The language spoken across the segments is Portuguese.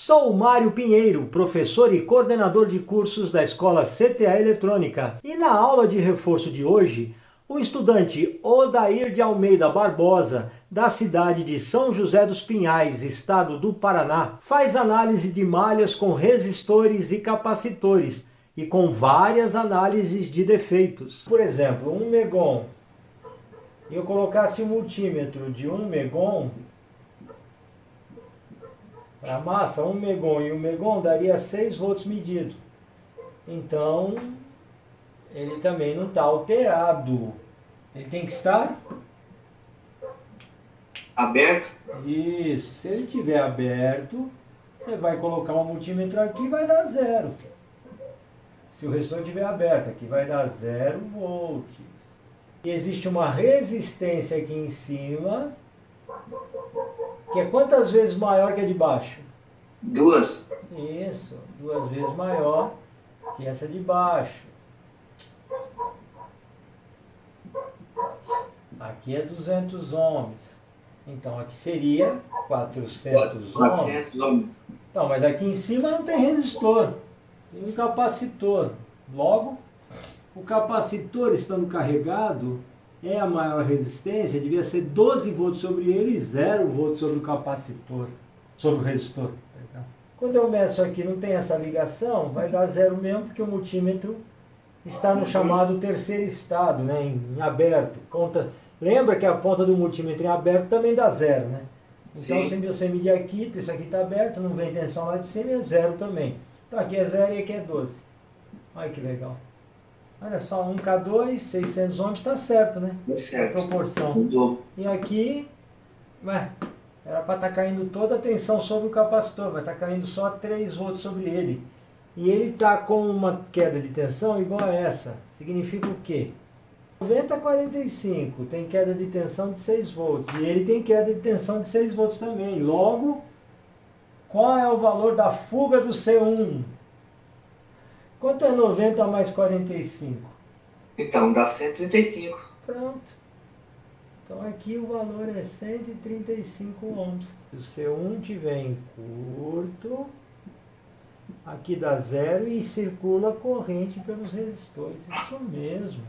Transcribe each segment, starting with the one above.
Sou Mário Pinheiro, professor e coordenador de cursos da Escola CTA Eletrônica. E na aula de reforço de hoje, o estudante Odair de Almeida Barbosa, da cidade de São José dos Pinhais, estado do Paraná, faz análise de malhas com resistores e capacitores e com várias análises de defeitos. Por exemplo, 1 megon. E eu colocasse um multímetro de 1 megon, a massa 1 megon e 1 megon daria 6 volts medido. Então, ele também não está alterado. Ele tem que estar aberto. Isso. Se ele estiver aberto, você vai colocar um multímetro aqui e vai dar 0. Se o resistor estiver aberto, aqui vai dar 0 volts. E existe uma resistência aqui em cima, que é quantas vezes maior que a de baixo? 2. Isso, 2 vezes maior que essa de baixo. Aqui é 200 ohms. Então aqui seria 400 ohms. Então, mas aqui em cima não tem resistor, tem um capacitor. Logo, o capacitor estando carregado é a maior resistência, devia ser 12 volts sobre ele e 0 volts sobre o capacitor, sobre o resistor. Quando eu meço aqui não tem essa ligação, vai dar 0 mesmo, porque o multímetro está no chamado terceiro estado, né, em aberto. Lembra que a ponta do multímetro em aberto também dá 0, né? Então, se você medir aqui, isso aqui está aberto, não vem tensão lá de cima, é 0 também. Então aqui é 0 e aqui é 12. Olha que legal. Olha só, 1K2, 600 ohms, está certo, né? Certo. A proporção. E aqui, era para estar caindo toda a tensão sobre o capacitor, vai estar caindo só 3 volts sobre ele. E ele está com uma queda de tensão igual a essa. Significa o quê? 90 a 45 tem queda de tensão de 6 volts. E ele tem queda de tensão de 6 volts também. Logo, qual é o valor da fuga do C1? Quanto é 90 mais 45? Então, dá 135. Pronto. Então aqui o valor é 135 ohms. Se o C1 estiver em curto, aqui dá 0 e circula corrente pelos resistores. Isso mesmo.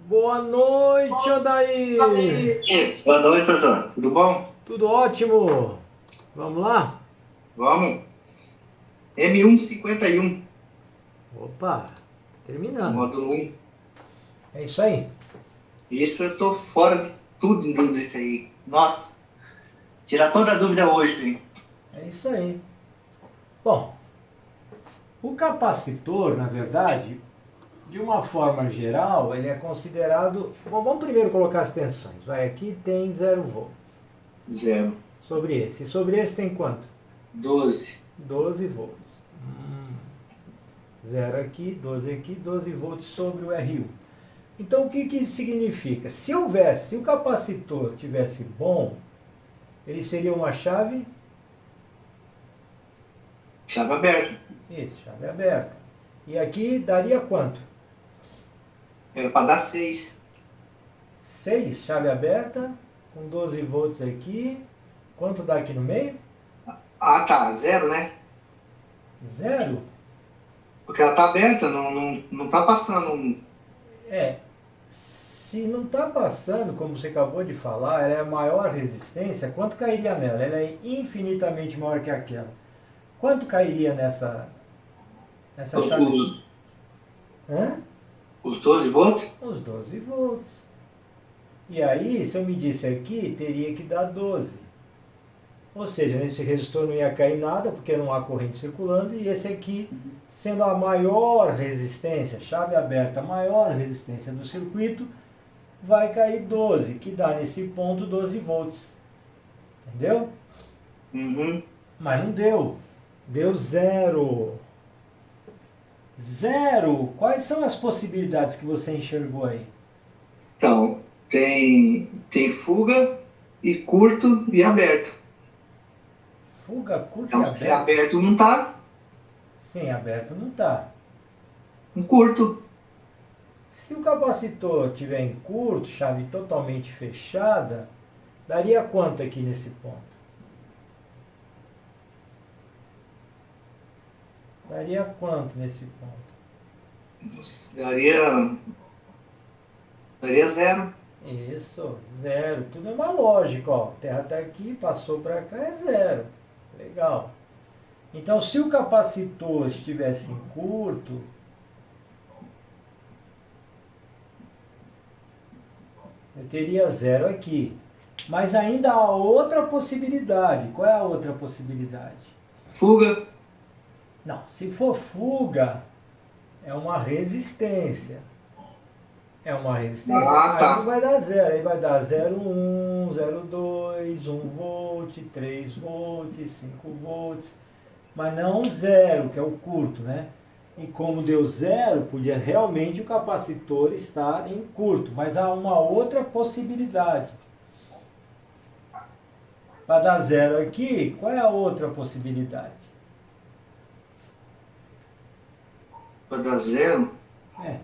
Boa noite, Odair! Boa noite, professor. Tudo bom? Tudo ótimo! Vamos lá? Vamos. M151. Opa, terminando. Módulo 1. É isso aí. Isso, eu tô fora de tudo disso aí. Nossa, tirar toda a dúvida hoje, hein? É isso aí. Bom, o capacitor, na verdade, de uma forma geral, ele é considerado... Bom, vamos primeiro colocar as tensões. Aqui tem 0 volts. 0. Sobre esse. E sobre esse tem quanto? 12. 12 volts. 0 aqui, 12 aqui, 12 volts sobre o RU. Então, o que isso significa? Se o capacitor tivesse bom, ele seria uma chave... Chave aberta. Isso, chave aberta. E aqui daria quanto? Era para dar 6. 6, chave aberta, com 12 volts aqui. Quanto dá aqui no meio? Ah, tá. 0, né? 0? Porque ela tá aberta, não tá passando. Se não está passando, como você acabou de falar, ela é a maior resistência, quanto cairia nela? Ela é infinitamente maior que aquela. Quanto cairia nessa chave? Os 12 volts? Os 12 volts. E aí, se eu medisse aqui, teria que dar 12. Ou seja, nesse resistor não ia cair nada, porque não há corrente circulando, e esse aqui, sendo a maior resistência, chave aberta, a maior resistência do circuito, vai cair 12, que dá nesse ponto 12 volts. Entendeu? Uhum. Mas não deu. Deu 0. 0. Quais são as possibilidades que você enxergou aí? Então, tem fuga e curto e aberto. Fuga, curto Então, e aberto? se aberto não tá. Sim, aberto não tá. Um curto. Se o capacitor estiver em curto, chave totalmente fechada, daria quanto aqui nesse ponto? Daria quanto nesse ponto? Daria zero. Isso, zero. Tudo é uma lógica, ó. A Terra está aqui, passou para cá, é zero. Legal. Então, se o capacitor estivesse em curto, eu teria zero aqui. Mas ainda há outra possibilidade. Qual é a outra possibilidade? Fuga. Não, se for fuga, é uma resistência. É uma resistência. Tá. Aí vai dar zero. Aí vai dar 0,1, 0,2, 1 volt, 3 volts, 5 volts. Mas não zero, que é o curto, né? E como deu zero, podia realmente o capacitor estar em curto. Mas há uma outra possibilidade. Para dar zero aqui, qual é a outra possibilidade? Para dar zero? É.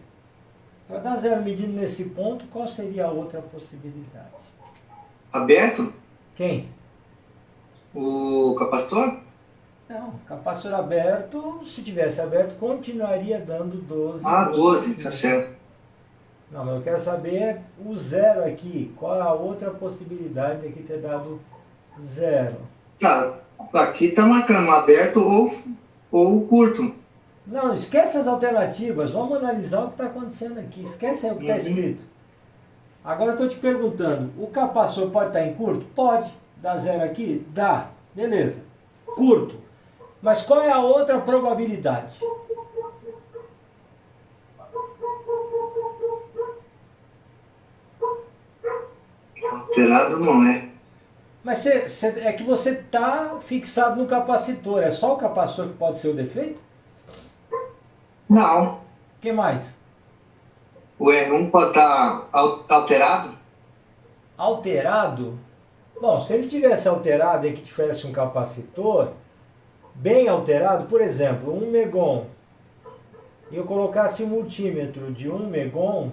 Para dar zero medindo nesse ponto, qual seria a outra possibilidade? Aberto? Quem? O capacitor? Não, capacitor aberto, se tivesse aberto, continuaria dando 12. 12, tá certo. Não, mas eu quero saber o zero aqui. Qual é a outra possibilidade de aqui ter dado zero? Tá, aqui tá marcando aberto ou curto. Não, esquece as alternativas. Vamos analisar o que está acontecendo aqui. Esquece aí o que está escrito. Agora eu estou te perguntando, o capacitor pode estar em curto? Pode. Dá zero aqui? Dá. Beleza. Curto. Mas qual é a outra probabilidade? Alterado não é. Mas é que você está fixado no capacitor. É só o capacitor que pode ser o defeito? Não. O que mais? O R1 pode estar alterado? Alterado? Bom, se ele tivesse alterado e que tivesse um capacitor bem alterado, por exemplo, 1 megon, e eu colocasse um multímetro de 1 megon,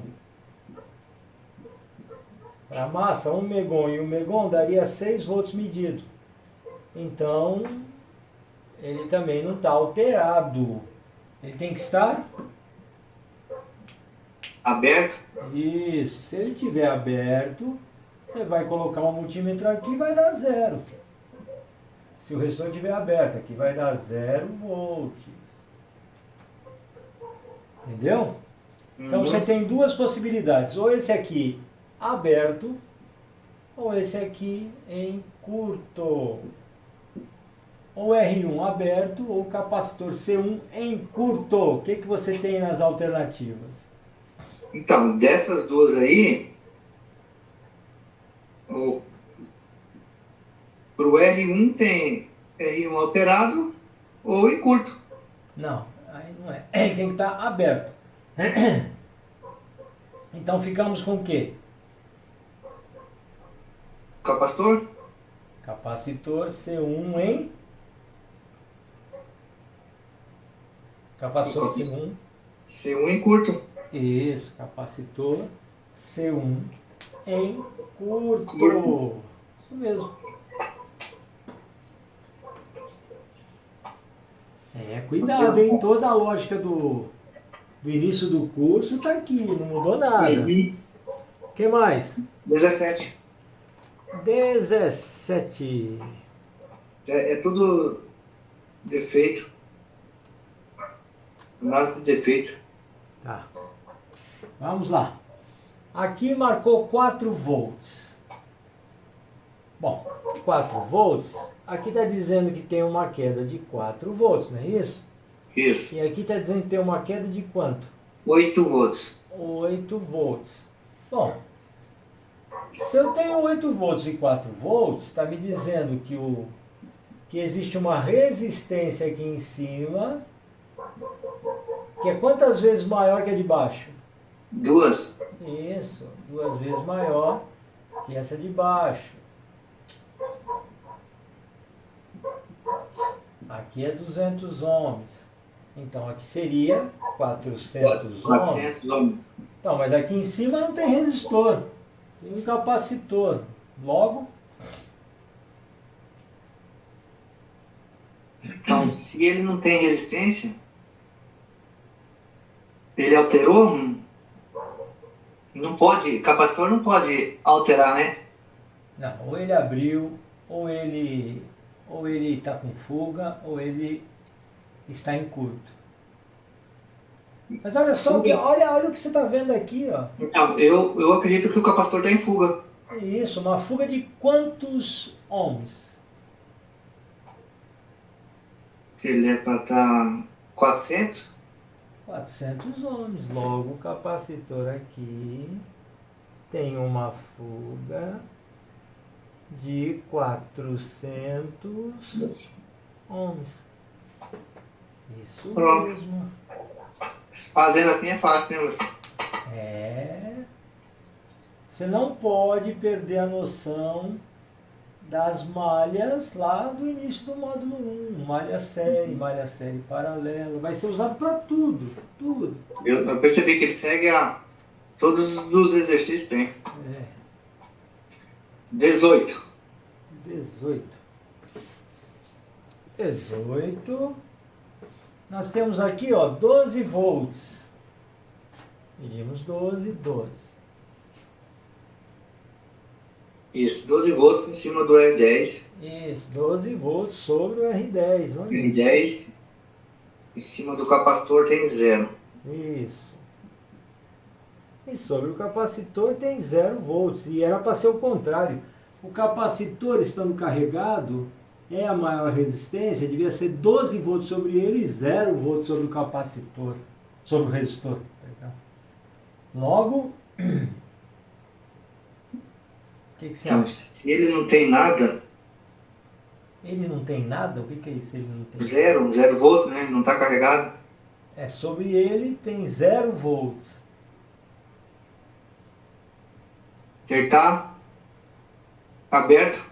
para a massa, 1 megon e 1 megon daria 6 volts medido. Então, ele também não está alterado. Ele tem que estar aberto? Isso. Se ele estiver aberto, você vai colocar um multímetro aqui e vai dar zero. Se o resistor estiver aberto, aqui vai dar 0 volts. Entendeu? Então você tem duas possibilidades. Ou esse aqui aberto, ou esse aqui em curto. Ou R1 aberto, ou capacitor C1 em curto. O que você tem nas alternativas? Então, dessas duas aí, pro R1 tem R1 alterado ou em curto. Não, aí não é. Ele tem que estar aberto. Então ficamos com o quê? Capacitor? Capacitor C1 em... Capacitor C1. C1 em curto. Isso, capacitor C1 em curto. Isso mesmo. Cuidado, hein? Toda a lógica do início do curso está aqui, não mudou nada. O que mais? 17. 17. É tudo defeito. Análise de defeito. Tá. Vamos lá. Aqui marcou 4 volts. Bom, 4 volts, aqui está dizendo que tem uma queda de 4 volts, não é isso? Isso. E aqui está dizendo que tem uma queda de quanto? 8 volts. 8 volts. Bom, se eu tenho 8 volts e 4 volts, está me dizendo que existe uma resistência aqui em cima, que é quantas vezes maior que a de baixo? 2. Isso, 2 vezes maior que essa de baixo. Aqui é 200 ohms. Então aqui seria 400 ohms. Então, mas aqui em cima não tem resistor, tem um capacitor. Logo, então, se ele não tem resistência, ele alterou, não pode, capacitor não pode alterar, né? não, ou ele abriu, ou ele está com fuga, ou ele está em curto. Mas olha só, olha o que você está vendo aqui, ó. Então, eu acredito que o capacitor está em fuga. Isso, uma fuga de quantos ohms? Ele é para estar 400? 400 ohms. Logo, o capacitor aqui tem uma fuga de 400 ohms. Isso Pronto. mesmo. Fazendo assim é fácil, né, Lúcio? É. Você não pode perder a noção das malhas lá do início do módulo 1. Malha série paralela. Vai ser usado para tudo. Tudo. Eu percebi que ele segue todos os exercícios tem. É. 18. 18. Nós temos aqui, ó, 12 volts. Medimos 12. Isso, 12 volts em cima do R10. Isso, 12 volts sobre o R10. Olha. R10 em cima do capacitor tem 0. Isso. E sobre o capacitor tem 0 volts. E era para ser o contrário. O capacitor estando carregado é a maior resistência, devia ser 12 volts sobre ele e 0 volts sobre o capacitor, sobre o resistor. Logo, o que você Então, acha? se ele não tem nada, Ele não tem nada? O que é isso? Ele não tem 0 volts, né? Não está carregado. É, sobre ele tem 0 volts. Ele está aberto.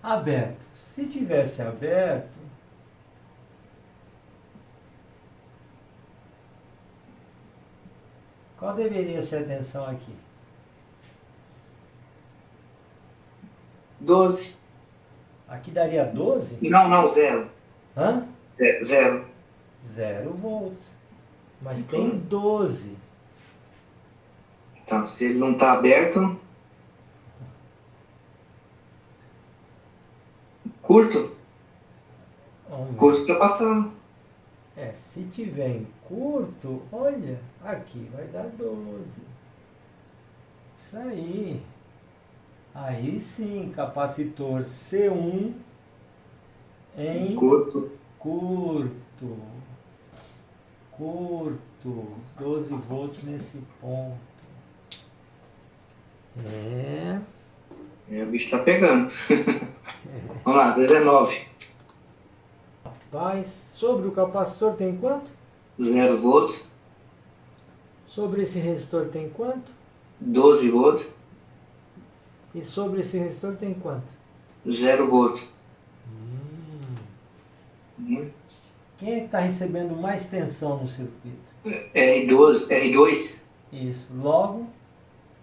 Aberto. Se tivesse aberto, qual deveria ser a tensão aqui? 12. Aqui daria 12? Não, 0. Hã? 0. 0 volts. Mas tem 12. Então, se ele não está aberto, curto está passando. É, se tiver em curto, olha, aqui vai dar 12. Isso aí. Aí sim, capacitor C1 em Curto. Curto. 12 volts nesse ponto. É. O bicho está pegando. Vamos lá, 19. Rapaz, sobre o capacitor tem quanto? 0 volts. Sobre esse resistor tem quanto? 12 volts. E sobre esse resistor tem quanto? 0 volts. Quem é que está recebendo mais tensão no circuito? R2. Isso. Logo,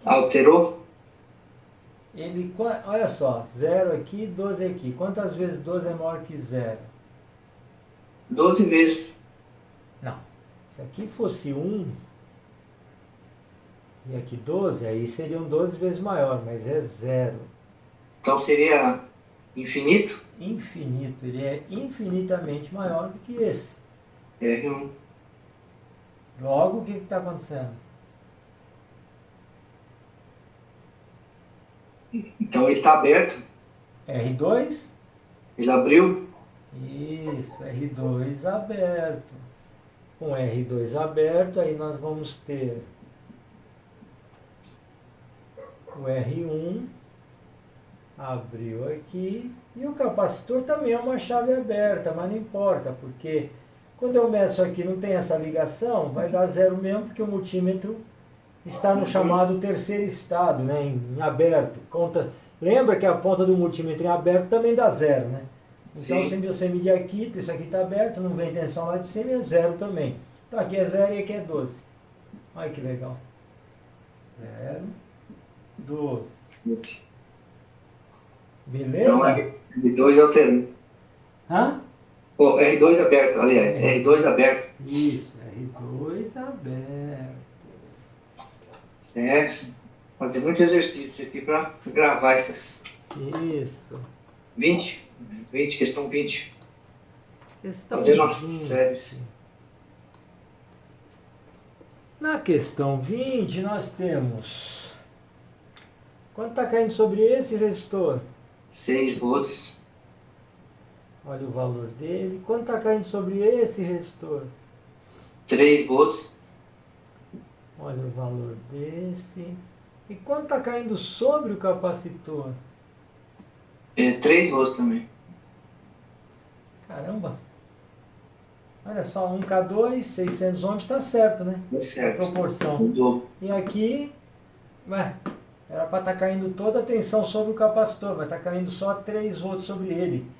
Alterou. ele, olha só, 0 aqui, 12 aqui. Quantas vezes 12 é maior que 0? 12 vezes. Não. Se aqui fosse 1 e aqui 12, aí seriam 12 vezes maior, mas é 0. Então seria infinito? Infinito. Ele é infinitamente maior do que esse. R1. Logo, o que está acontecendo? Então ele está aberto. R2? Ele abriu. Isso, R2 aberto. Com R2 aberto, aí nós vamos ter o R1, abriu aqui, e o capacitor também é uma chave aberta, mas não importa, porque quando eu meço aqui não tem essa ligação, vai dar 0 mesmo, porque o multímetro está no chamado terceiro estado, né, em aberto. Lembra que a ponta do multímetro em aberto também dá 0, né? Então, Sim. se você medir aqui, isso aqui está aberto, não vem tensão lá de cima, é 0 também. Então, aqui é 0 e aqui é 12. Olha que legal. 0, 12. Então, Beleza? R2 alterando. Hã? Pô, R2 aberto, aliás, R2 aberto. Isso, R2 aberto. É, fazer muito exercício aqui para gravar essas Isso. 20, questão 20. Questão Fazer nossas 20. séries. Na questão 20, nós temos... Quanto está caindo sobre esse resistor? 6 volts. Olha o valor dele. Quanto está caindo sobre esse resistor? 3 volts. Olha o valor desse. E quanto está caindo sobre o capacitor? 3 volts também. Caramba! Olha só, 1K2, 600 ohms, está certo, né? Tá A certo. proporção. Mudou. E aqui, era para estar caindo toda a tensão sobre o capacitor, vai estar caindo só 3 volts sobre ele.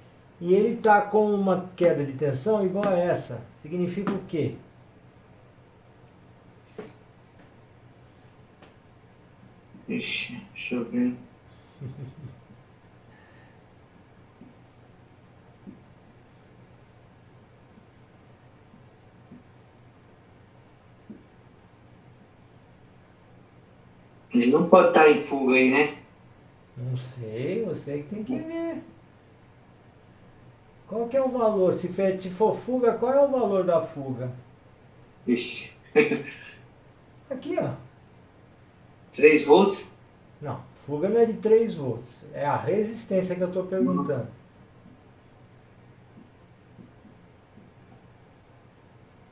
E ele está com uma queda de tensão igual a essa. Significa o quê? Ixi, deixa eu ver. Ele não pode estar em fuga aí, né? Não sei, você que tem que ver. Qual que é o valor? Se for fuga, qual é o valor da fuga? Ixi. Aqui, ó. 3 volts? Não, fuga não é de 3 volts. É a resistência que eu estou perguntando.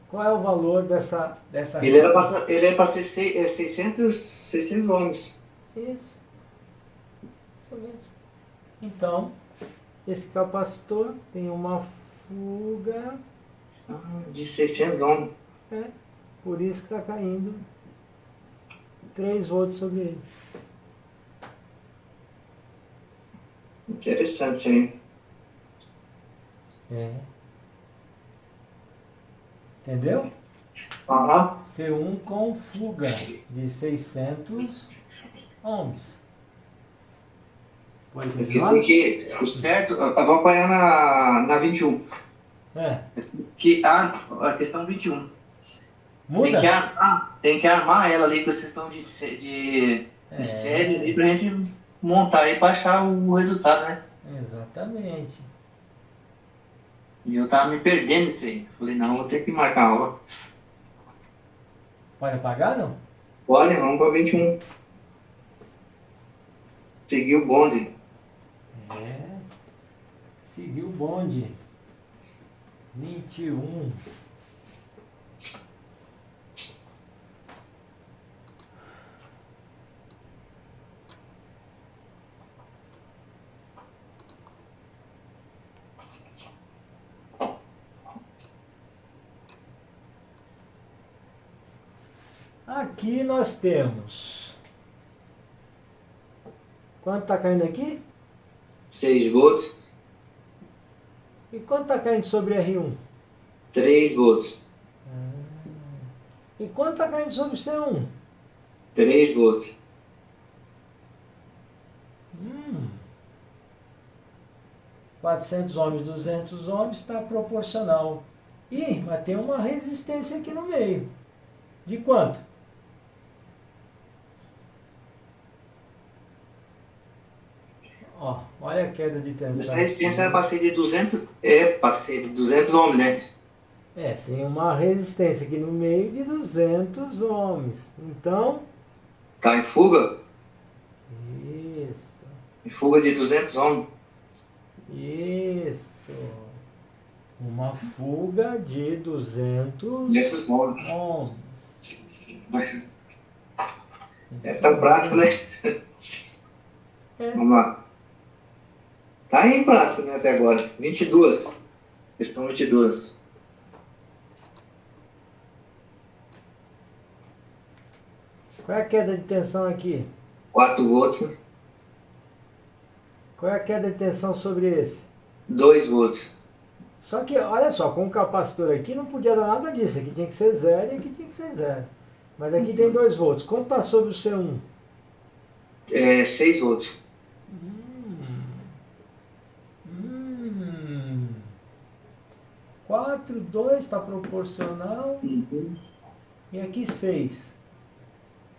Qual é o valor dessa Ele resistência? era para ser 600 ohms. Isso mesmo. Então, esse capacitor tem uma fuga, De 600 ohms. por isso que está caindo 3 volts sobre ele. Interessante, hein? Entendeu? Aham. C1 com fuga de 600 ohms. Pode continuar? O certo, eu vou apanhar na 21. Que a questão 21. Muda? Tem que armar ela ali com a questão de série ali pra gente montar e baixar o resultado, né? Exatamente. E eu tava me perdendo isso aí. Falei, não, vou ter que marcar a aula. Pode apagar, não? Olha, vamos pra 21. Seguir o bonde. Seguiu o bonde. 21. Aqui nós temos... Quanto está caindo aqui? 6 volts. E quanto está caindo sobre R1? 3 volts. E quanto está caindo sobre C1? 3 volts. 400 ohms, 200 ohms está proporcional. Mas tem uma resistência aqui no meio. De quanto? Ó, olha a queda de tensão. Essa resistência era para ser de 200, para ser de 200 ohms, né? Tem uma resistência aqui no meio de 200 ohms. Então... Tá em fuga? Isso. Em fuga de 200 ohms. Isso. Uma fuga de 200 ohms. É tão prático, né? Vamos lá. Tá em prático, né, até agora. 22. Questão 22. Qual é a queda de tensão aqui? 4 volts. Qual é a queda de tensão sobre esse? 2 volts. Só que, olha só, com o capacitor aqui não podia dar nada disso. Aqui tinha que ser 0 e aqui tinha que ser 0. Mas aqui tem 2 volts. Quanto está sobre o C1? 6 volts. Hum. 4, 2 está proporcional. Uhum. E aqui 6.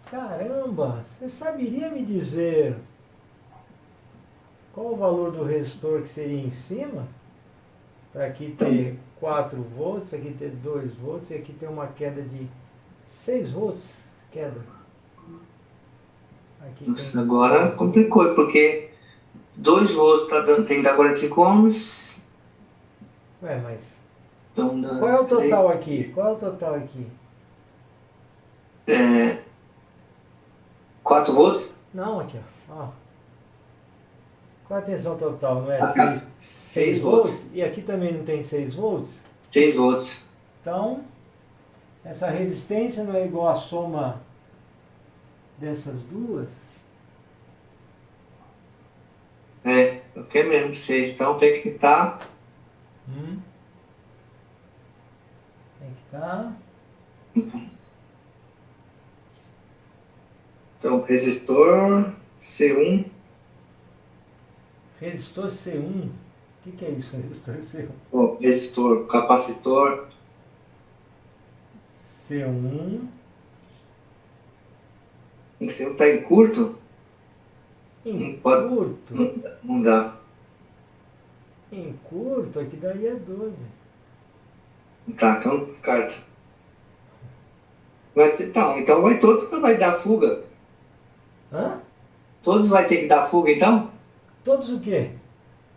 Caramba, você saberia me dizer qual o valor do resistor que seria em cima? Para aqui ter 4 volts, aqui ter 2 volts e aqui ter uma queda de 6 volts. Queda. Aqui Nossa, tem... agora complicou, porque 2 volts tá dando, tem que dar 45 ohms. Ué, mas Então qual é dá o total 3. aqui? Qual é o total aqui? 4 volts? Não, aqui, ó. Qual é a tensão total? Não é Ah, tá. 6 6 volts? volts. E aqui também não tem 6 volts? 6 volts. Então, essa resistência não é igual à soma dessas duas? Eu quero mesmo que seja. Então tem que estar. Tem que estar... Então, resistor C1. Resistor C1. O que é isso, resistor C1? Bom, resistor, capacitor. C1 O C1 está em curto? em Não pode. curto. Não dá. Em curto, aqui daria 12. Tá, então descarta. Mas então vai todos que vai dar fuga. Hã? Todos vai ter que dar fuga, então? Todos o quê?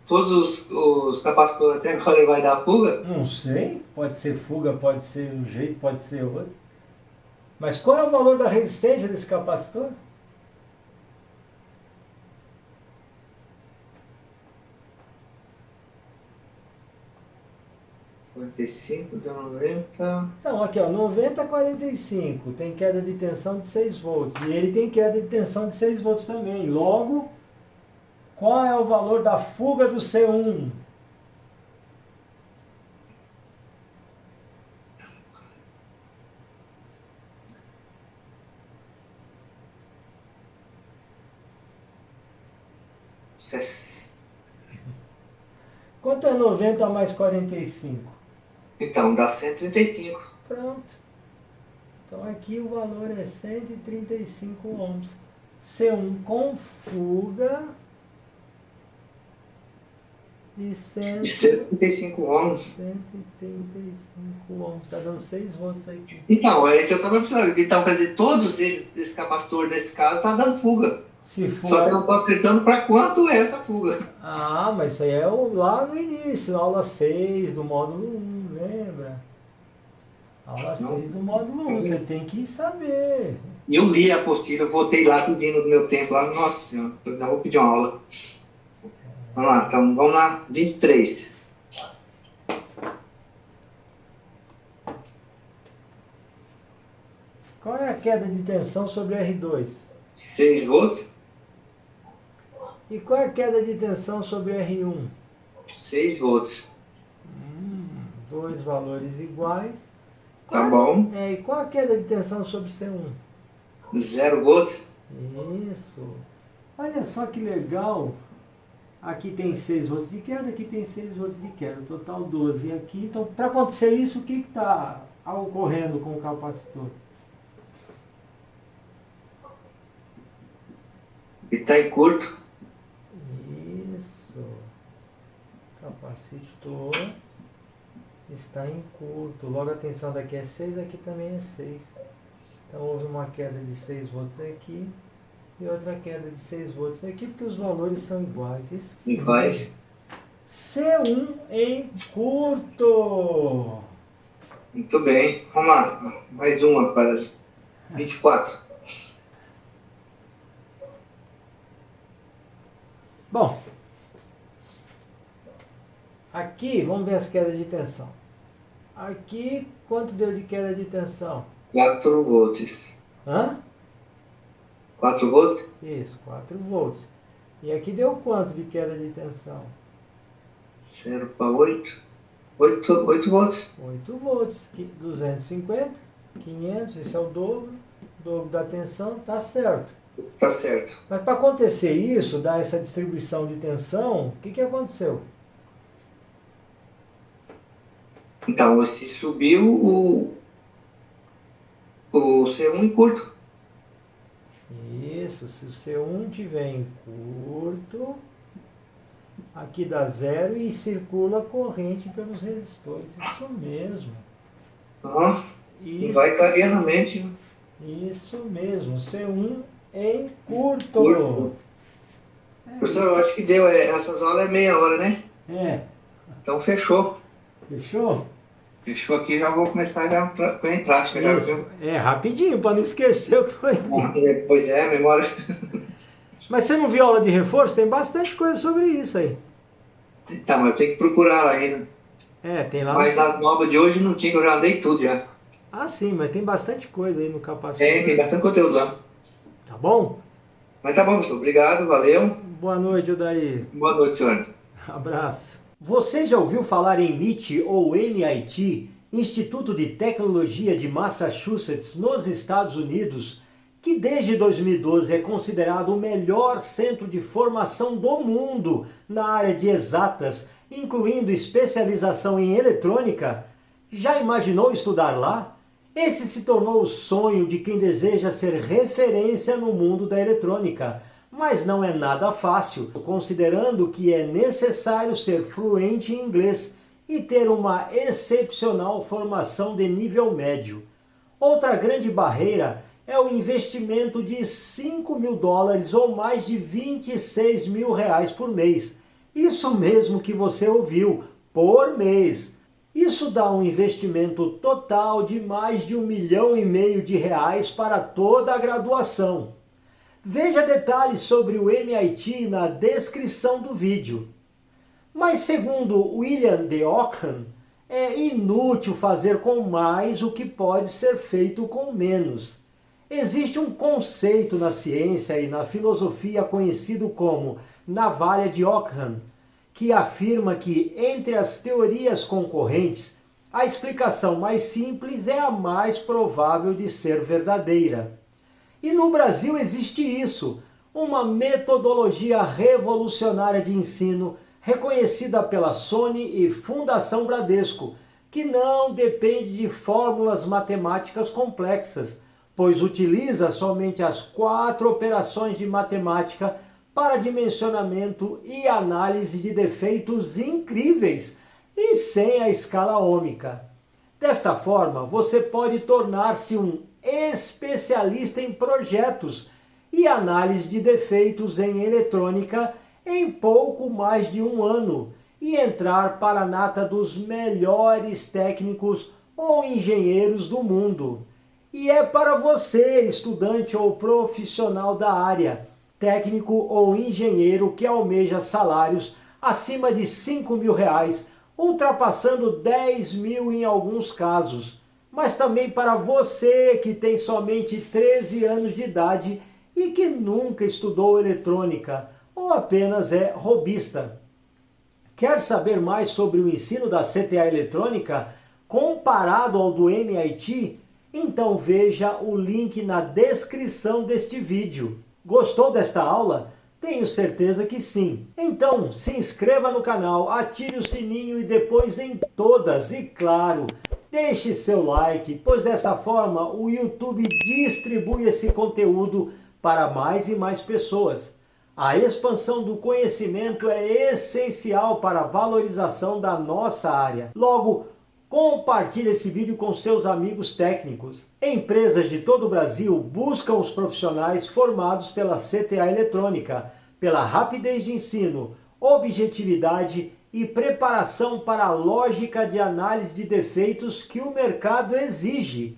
Todos os capacitores até agora vai dar fuga? Não sei. Pode ser fuga, pode ser um jeito, pode ser outro. Mas qual é o valor da resistência desse capacitor? (45 dá 90). Então, aqui, ó, 90 a 45. Tem queda de tensão de 6 volts. E ele tem queda de tensão de 6 volts também. Logo, qual é o valor da fuga do C1? Quanto é 90 mais 45? Então dá 135. Pronto. Então aqui o valor é 135 ohms. C1 com fuga de 135 ohms. 135 ohms. Está dando 6 volts aqui. Então, é que eu estava observando. Então, quer dizer, todos eles, esse capacitor nesse caso, está dando fuga. Se for... Só que eu não estou acertando para quanto é essa fuga. Ah, mas isso aí é lá no início, aula 6 do módulo 1, lembra? Aula 6 do módulo 1, você tem que saber. E eu li a apostila, eu voltei lá tudinho no meu tempo lá. Nossa senhora, eu não vou pedir uma aula. Vamos lá, então vamos lá, 23. Qual é a queda de tensão sobre R2? 6 volts. E qual é a queda de tensão sobre R1? 6 volts. Dois valores iguais. Tá bom. E qual a queda de tensão sobre C1? 0 volts. Isso. Olha só que legal. Aqui tem 6 volts de queda, aqui tem 6 volts de queda. Total 12 aqui. Então, para acontecer isso, o que está ocorrendo com o capacitor? E tá em curto. Isso. Capacitor está em curto. Logo a tensão daqui é 6, aqui também é 6. Então houve uma queda de 6 volts aqui e outra queda de 6 volts aqui, porque os valores são iguais. Isso Iguais. C1 em curto. Muito bem. Vamos lá. Mais uma para 24. Bom, aqui vamos ver as quedas de tensão. Aqui, quanto deu de queda de tensão? 4 volts. Hã? 4 volts? Isso, 4 volts. E aqui deu quanto de queda de tensão? 0 para 8. 8 volts. 8 volts, 250, 500, esse é o dobro da tensão, tá certo. Tá certo. Mas para acontecer isso, dar essa distribuição de tensão, o que aconteceu? Então, se subiu o C1 em curto. Isso, se o C1 tiver em curto, aqui dá zero e circula corrente pelos resistores. Isso mesmo. E vai clareando. Isso mesmo, C1 em curto. Professor, eu acho que deu. Essas aulas é meia hora, né? É. Então fechou. Fechou? Fechou aqui, já vou começar a pôr em prática. Já, viu? Rapidinho, para não esquecer o que foi. Pois é, memória. Mas você não viu aula de reforço? Tem bastante coisa sobre isso aí. Então, eu tenho que procurar lá ainda. Tem lá. Mas as novas de hoje não tinha, eu já andei tudo já. Ah, sim, mas tem bastante coisa aí no capacitor. Tem bastante conteúdo lá. Tá bom? Mas tá bom, professor. Obrigado, valeu. Boa noite, Odair. Boa noite, senhor. Abraço. Você já ouviu falar em MIT ou MIT, Instituto de Tecnologia de Massachusetts, nos Estados Unidos, que desde 2012 é considerado o melhor centro de formação do mundo na área de exatas, incluindo especialização em eletrônica? Já imaginou estudar lá? Esse se tornou o sonho de quem deseja ser referência no mundo da eletrônica. Mas não é nada fácil, considerando que é necessário ser fluente em inglês e ter uma excepcional formação de nível médio. Outra grande barreira é o investimento de $5.000 ou mais de R$26 mil por mês. Isso mesmo que você ouviu, por mês. Isso dá um investimento total de mais de R$1,5 milhão para toda a graduação. Veja detalhes sobre o MIT na descrição do vídeo. Mas segundo William de Ockham, é inútil fazer com mais o que pode ser feito com menos. Existe um conceito na ciência e na filosofia conhecido como navalha de Ockham, que afirma que entre as teorias concorrentes, a explicação mais simples é a mais provável de ser verdadeira. E no Brasil existe isso, uma metodologia revolucionária de ensino reconhecida pela Sony e Fundação Bradesco, que não depende de fórmulas matemáticas complexas, pois utiliza somente as 4 operações de matemática para dimensionamento e análise de defeitos incríveis e sem a escala ômica. Desta forma, você pode tornar-se um especialista em projetos e análise de defeitos em eletrônica em pouco mais de 1 ano e entrar para a nata dos melhores técnicos ou engenheiros do mundo. E é para você, estudante ou profissional da área, técnico ou engenheiro que almeja salários acima de R$5 mil, ultrapassando 10 mil em alguns casos, mas também para você que tem somente 13 anos de idade e que nunca estudou eletrônica ou apenas é hobbyista. Quer saber mais sobre o ensino da CTA Eletrônica comparado ao do MIT? Então veja o link na descrição deste vídeo. Gostou desta aula? Tenho certeza que sim. Então se inscreva no canal, ative o sininho e depois em todas. E claro, deixe seu like, pois dessa forma o YouTube distribui esse conteúdo para mais e mais pessoas. A expansão do conhecimento é essencial para a valorização da nossa área. Logo, compartilhe esse vídeo com seus amigos técnicos. Empresas de todo o Brasil buscam os profissionais formados pela CTA Eletrônica, pela rapidez de ensino, objetividade e preparação para a lógica de análise de defeitos que o mercado exige.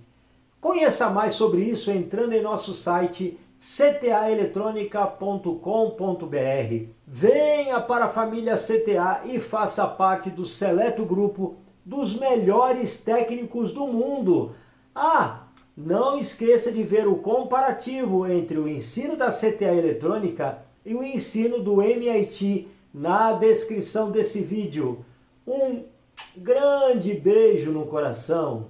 Conheça mais sobre isso entrando em nosso site ctaeletronica.com.br. Venha para a família CTA e faça parte do seleto grupo dos melhores técnicos do mundo. Não esqueça de ver o comparativo entre o ensino da CTA Eletrônica e o ensino do MIT na descrição desse vídeo. Um grande beijo no coração.